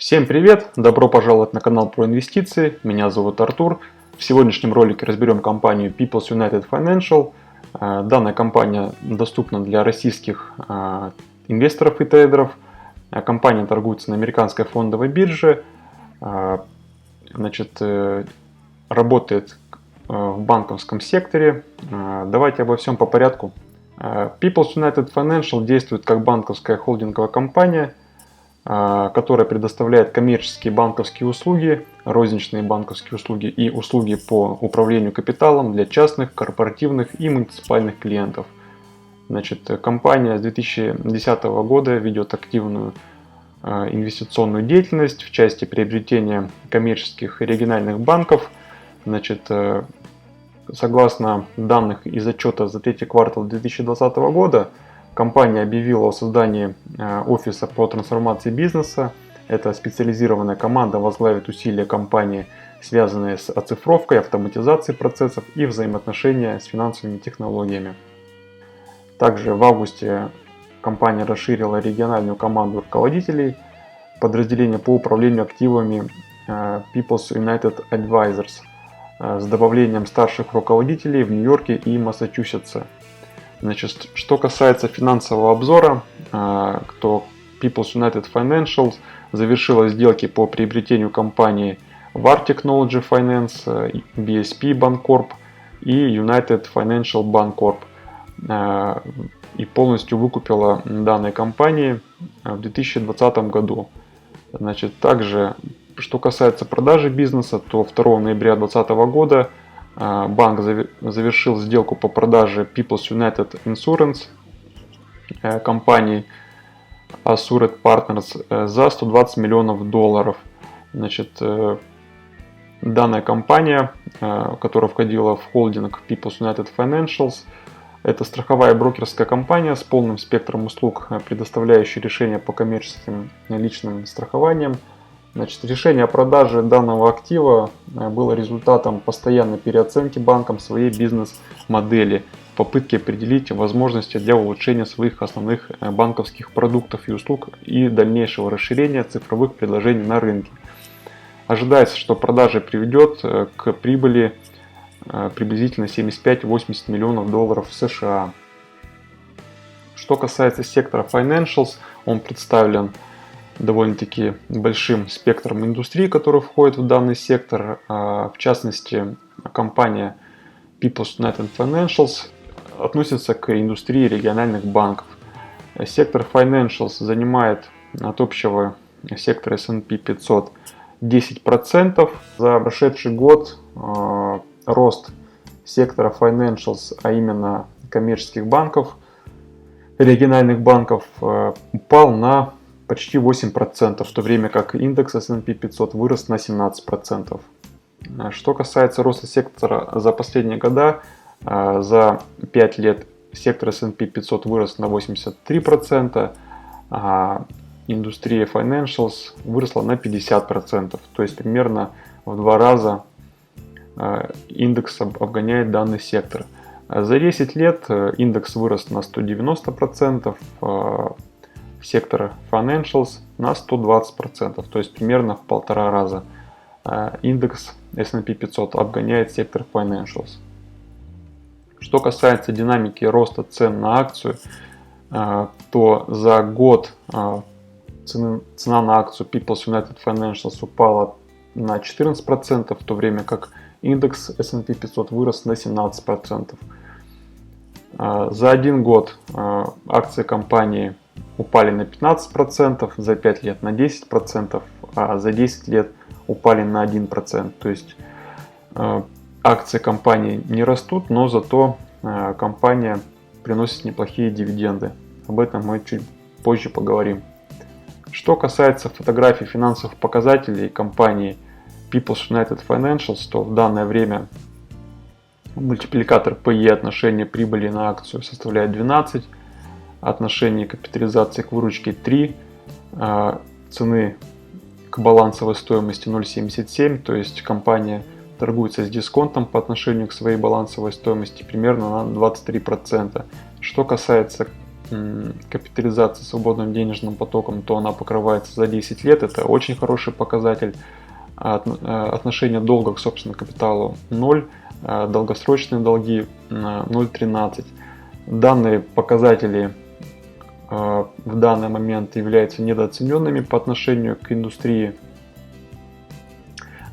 Всем привет! Добро пожаловать на канал про инвестиции. Меня зовут Артур. В сегодняшнем ролике разберем компанию People's United Financial. Данная компания доступна для российских инвесторов и трейдеров. Компания торгуется на американской фондовой бирже. Работает в банковском секторе. Давайте обо всем по порядку. People's United Financial действует как банковская холдинговая компания, которая предоставляет коммерческие банковские услуги, розничные банковские услуги и услуги по управлению капиталом для частных, корпоративных и муниципальных клиентов. Компания с 2010 года ведет активную инвестиционную деятельность в части приобретения коммерческих и региональных банков. Согласно данных из отчета за третий квартал 2020 года, компания объявила о создании офиса по трансформации бизнеса. Эта специализированная команда возглавит усилия компании, связанные с оцифровкой, автоматизацией процессов и взаимоотношения с финансовыми технологиями. Также в августе компания расширила региональную команду руководителей подразделения по управлению активами People's United Advisors с добавлением старших руководителей в Нью-Йорке и Массачусетсе. Что касается финансового обзора, то People's United Financial завершила сделки по приобретению компании VAR Technology Finance, BSP Bancorp и United Financial Bancorp и полностью выкупила данные компании в 2020 году. Также, что касается продажи бизнеса, то 2 ноября 2020 года банк завершил сделку по продаже People's United Insurance компании Assured Partners за $120 миллионов. Данная компания, которая входила в холдинг People's United Financials, это страховая брокерская компания с полным спектром услуг, предоставляющая решения по коммерческим личным страхованиям. Решение о продаже данного актива было результатом постоянной переоценки банком своей бизнес-модели, попытки определить возможности для улучшения своих основных банковских продуктов и услуг и дальнейшего расширения цифровых предложений на рынке. Ожидается, что продажа приведет к прибыли приблизительно $75-80 миллионов США. Что касается сектора Financials, он представлен довольно-таки большим спектром индустрий, которые входят в данный сектор. В частности, компания People's United Financials относится к индустрии региональных банков. Сектор Financials занимает от общего сектора S&P 500 10%. За прошедший год рост сектора Financials, а именно коммерческих банков, региональных банков, упал на почти 8%, в то время как индекс S&P 500 вырос на 17%. Что касается роста сектора за последние года, за 5 лет сектор S&P 500 вырос на 83%, а индустрия Financials выросла на 50%, то есть примерно в 2 раза индекс обгоняет данный сектор. За 10 лет индекс вырос на 190%, сектор Financials на 120%, то есть примерно в 1,5 раза индекс S&P 500 обгоняет сектор Financials. Что касается динамики роста цен на акцию, то за год цена на акцию People's United Financials упала на 14%, в то время как индекс S&P 500 вырос на 17%. За один год акции компании упали на 15%, за 5 лет на 10%, а за 10 лет упали на 1%. То есть акции компании не растут, но зато компания приносит неплохие дивиденды. Об этом мы чуть позже поговорим. Что касается фотографий финансовых показателей компании People's United Financials, то в данное время мультипликатор PE отношение прибыли на акцию составляет 12, отношение капитализации к выручке 3, цены к балансовой стоимости 0,77, то есть компания торгуется с дисконтом по отношению к своей балансовой стоимости примерно на 23%. Что касается капитализации свободным денежным потоком, то она покрывается за 10 лет. Это очень хороший показатель. Отношение долга к собственному капиталу 0, долгосрочные долги 0,13. Данные показатели в данный момент являются недооцененными по отношению к индустрии.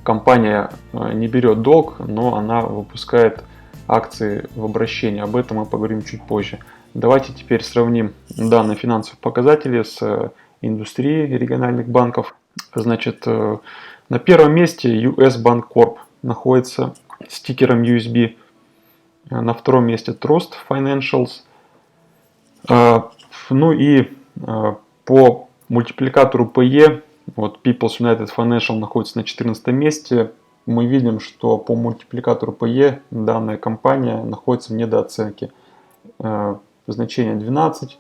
Компания не берет долг, но она выпускает акции в обращение. Об этом мы поговорим чуть позже. Давайте теперь сравним данные финансовые показатели с индустрией региональных банков. Значит, на первом месте US Bank Corp находится с тикером USB. На втором месте Trust Financials. Ну и по мультипликатору PE, вот People's United Financial находится на 14 месте. Мы видим, что по мультипликатору PE данная компания находится в недооценке. Значение 12,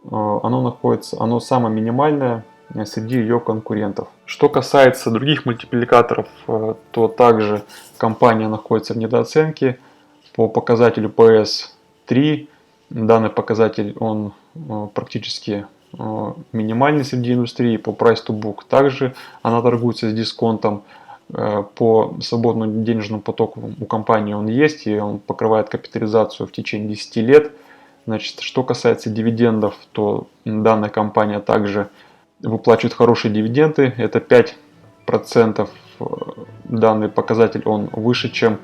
оно самое минимальное среди ее конкурентов. Что касается других мультипликаторов, то также компания находится в недооценке. По показателю PS 3, данный показатель он практически минимальный среди индустрии. По Price to Book также она торгуется с дисконтом. По свободному денежному потоку у компании он есть, и он покрывает капитализацию в течение 10 лет. Значит, что касается дивидендов, то данная компания также выплачивает хорошие дивиденды. Это 5%. Данный показатель он выше, чем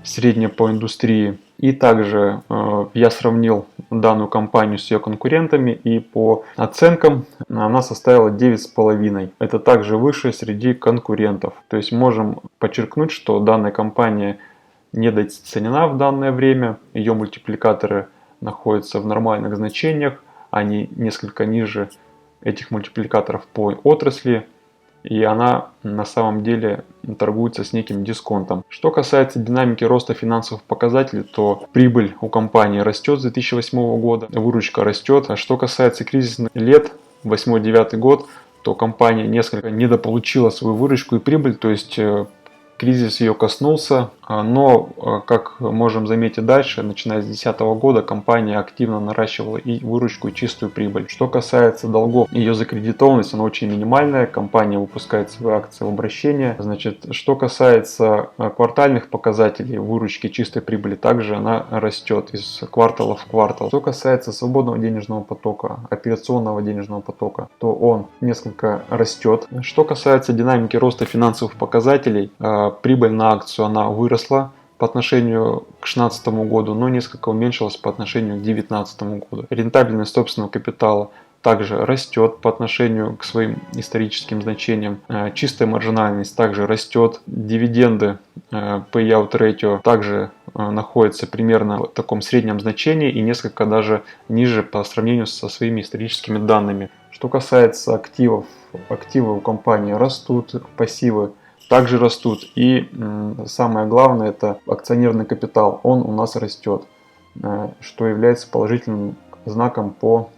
среднее по индустрии. И также я сравнил данную компанию с ее конкурентами, и по оценкам она составила 9,5. Это также выше среди конкурентов. То есть можем подчеркнуть, что данная компания недооценена в данное время. Ее мультипликаторы находятся в нормальных значениях. Они несколько ниже этих мультипликаторов по отрасли. И она на самом деле торгуется с неким дисконтом. Что касается динамики роста финансовых показателей, то прибыль у компании растет с 2008 года, выручка растет. А что касается кризисных лет, 8-9 год, то компания несколько недополучила свою выручку и прибыль, то есть кризис ее коснулся, но, как можем заметить дальше, начиная с 2010 года компания активно наращивала и выручку, и чистую прибыль. Что касается долгов, ее закредитованность, она очень минимальная, компания выпускает свои акции в обращение. Значит, что касается квартальных показателей выручки, чистой прибыли, также она растет из квартала в квартал. Что касается свободного денежного потока, операционного денежного потока, то он несколько растет. Что касается динамики роста финансовых показателей, прибыль на акцию она выросла по отношению к 2016 году, но несколько уменьшилась по отношению к 2019 году. Рентабельность собственного капитала также растет по отношению к своим историческим значениям. Чистая маржинальность также растет. Дивиденды payout ratio также находятся примерно в таком среднем значении и несколько даже ниже по сравнению со своими историческими данными. Что касается активов, активы у компании растут, пассивы также растут. И самое главное, это акционерный капитал. Он у нас растет, что является положительным знаком по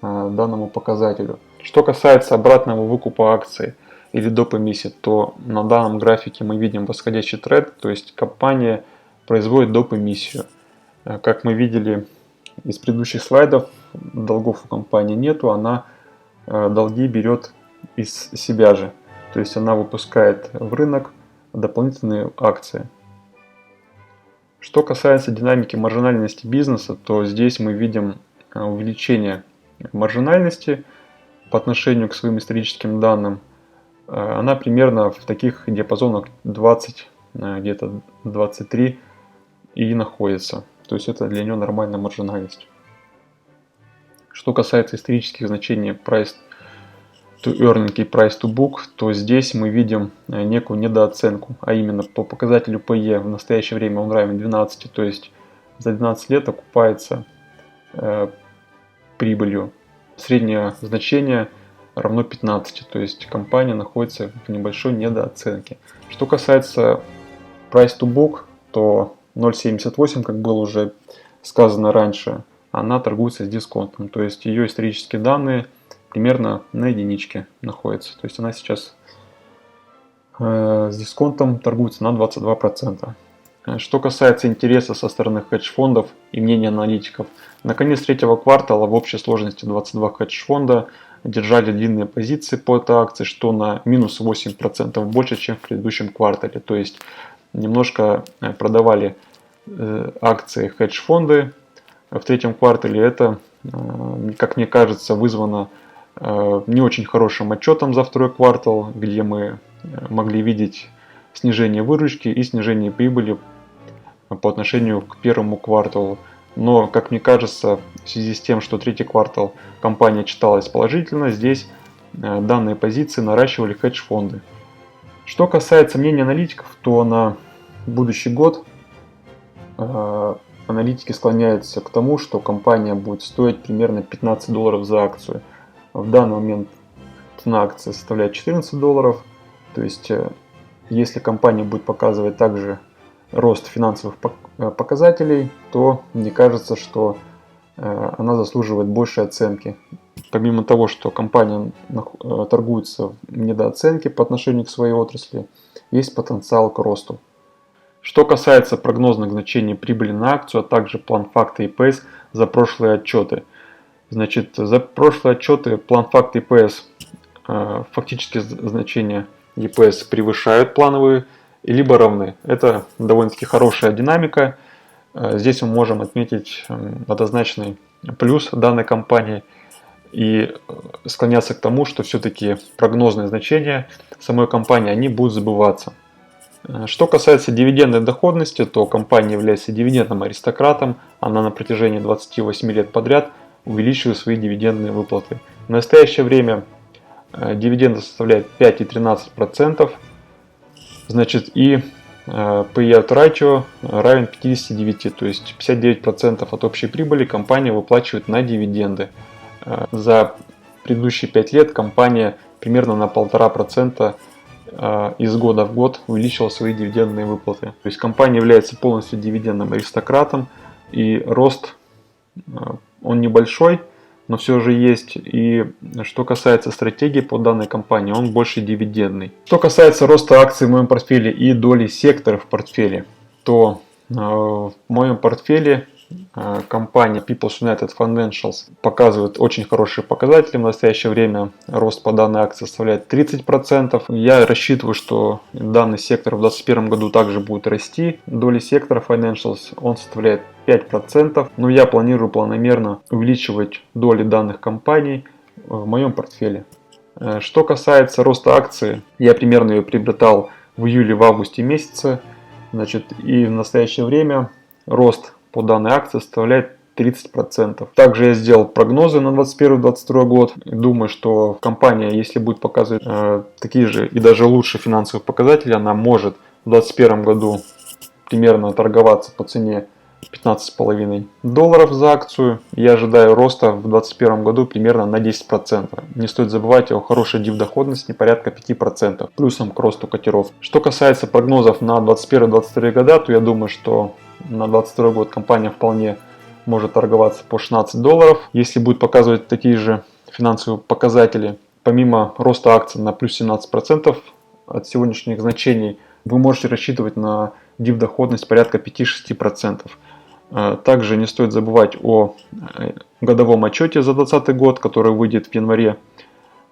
данному показателю. Что касается обратного выкупа акций или доп. Эмиссии, то на данном графике мы видим восходящий тренд, то есть компания производит доп. Эмиссию. Как мы видели из предыдущих слайдов, долгов у компании нету, она долги берет из себя же. То есть она выпускает в рынок дополнительные акции. Что касается динамики маржинальности бизнеса, то здесь мы видим увеличение маржинальности по отношению к своим историческим данным. Она примерно в таких диапазонах 20, где-то 23 и находится. То есть это для нее нормальная маржинальность. Что касается исторических значений Price to Earning и Price to Book, то здесь мы видим некую недооценку, а именно по показателю PE в настоящее время он равен 12, то есть за 12 лет окупается прибылью. Среднее значение равно 15, то есть компания находится в небольшой недооценке. Что касается Price to Book, то 0,78, как было уже сказано раньше, она торгуется с дисконтом, то есть ее исторические данные примерно на единичке находятся. То есть она сейчас с дисконтом торгуется на 22%. Что касается интереса со стороны хедж-фондов и мнения аналитиков, на конец третьего квартала в общей сложности 22 хедж-фонда держали длинные позиции по этой акции, что на минус 8% больше, чем в предыдущем квартале. То есть немножко продавали акции хедж-фонды в третьем квартале. Это, как мне кажется, вызвано не очень хорошим отчетом за второй квартал, где мы могли видеть снижение выручки и снижение прибыли по отношению к первому кварталу. Но, как мне кажется, в связи с тем, что третий квартал компания читалась положительно, здесь данные позиции наращивали хедж-фонды. Что касается мнения аналитиков, то на будущий год аналитики склоняются к тому, что компания будет стоить примерно $15 за акцию. В данный момент цена акции составляет $14. То есть, если компания будет показывать также рост финансовых показателей, то мне кажется, что она заслуживает большей оценки. Помимо того, что компания торгуется в недооценке по отношению к своей отрасли, есть потенциал к росту. Что касается прогнозных значений прибыли на акцию, а также план факта EPS за прошлые отчеты. Значит, за прошлые отчеты план факта EPS фактически значения EPS превышают плановые либо равны. Это довольно-таки хорошая динамика. Здесь мы можем отметить однозначный плюс данной компании и склоняться к тому, что все-таки прогнозные значения самой компании они будут забываться. Что касается дивидендной доходности, то компания является дивидендным аристократом. Она на протяжении 28 лет подряд увеличивает свои дивидендные выплаты. В настоящее время дивиденды составляют 5,13%. Значит, и payout ratio равен 59, то есть 59% от общей прибыли компания выплачивает на дивиденды. За предыдущие 5 лет компания примерно на 1,5% из года в год увеличила свои дивидендные выплаты. То есть компания является полностью дивидендным аристократом, и рост он небольшой, но все же есть. И что касается стратегии по данной компании, он больше дивидендный. Что касается роста акций в моем портфеле и доли секторов в портфеле, то в моем портфеле компания People's United Financials показывает очень хорошие показатели. В настоящее время рост по данной акции составляет 30%. Я рассчитываю, что данный сектор в 2021 году также будет расти. Доли сектора Financials он составляет 5%. Но я планирую планомерно увеличивать доли данных компаний в моем портфеле. Что касается роста акции, я примерно ее приобретал в июле-августе месяце. Значит, и в настоящее время рост по данной акции составляет 30%. Также я сделал прогнозы на 2021-2022 год. Думаю, что компания, если будет показывать такие же и даже лучше финансовые показатели, она может в 2021 году примерно торговаться по цене $15,5 за акцию. Я ожидаю роста в 2021 году примерно на 10%. Не стоит забывать о хорошей див-доходности порядка 5%, плюсом к росту котировок. Что касается прогнозов на 2021-2022 года, то я думаю, что на 2022 год компания вполне может торговаться по $16. Если будет показывать такие же финансовые показатели, помимо роста акций на плюс 17% от сегодняшних значений, вы можете рассчитывать на див-доходность порядка 5-6%. Также не стоит забывать о годовом отчете за 2020 год, который выйдет в январе.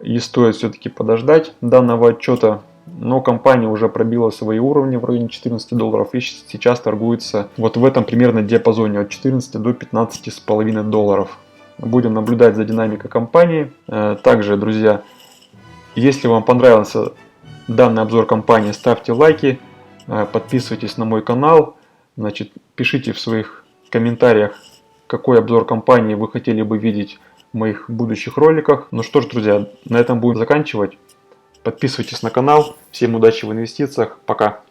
И стоит все-таки подождать данного отчета. Но компания уже пробила свои уровни в районе $14 и сейчас торгуется вот в этом примерно диапазоне от 14 до 15,5 долларов. Будем наблюдать за динамикой компании. Также, друзья, если вам понравился данный обзор компании, ставьте лайки, подписывайтесь на мой канал, значит, пишите в своих комментариях, какой обзор компании вы хотели бы видеть в моих будущих роликах. Ну что ж, друзья, на этом будем заканчивать. Подписывайтесь на канал. Всем удачи в инвестициях. Пока.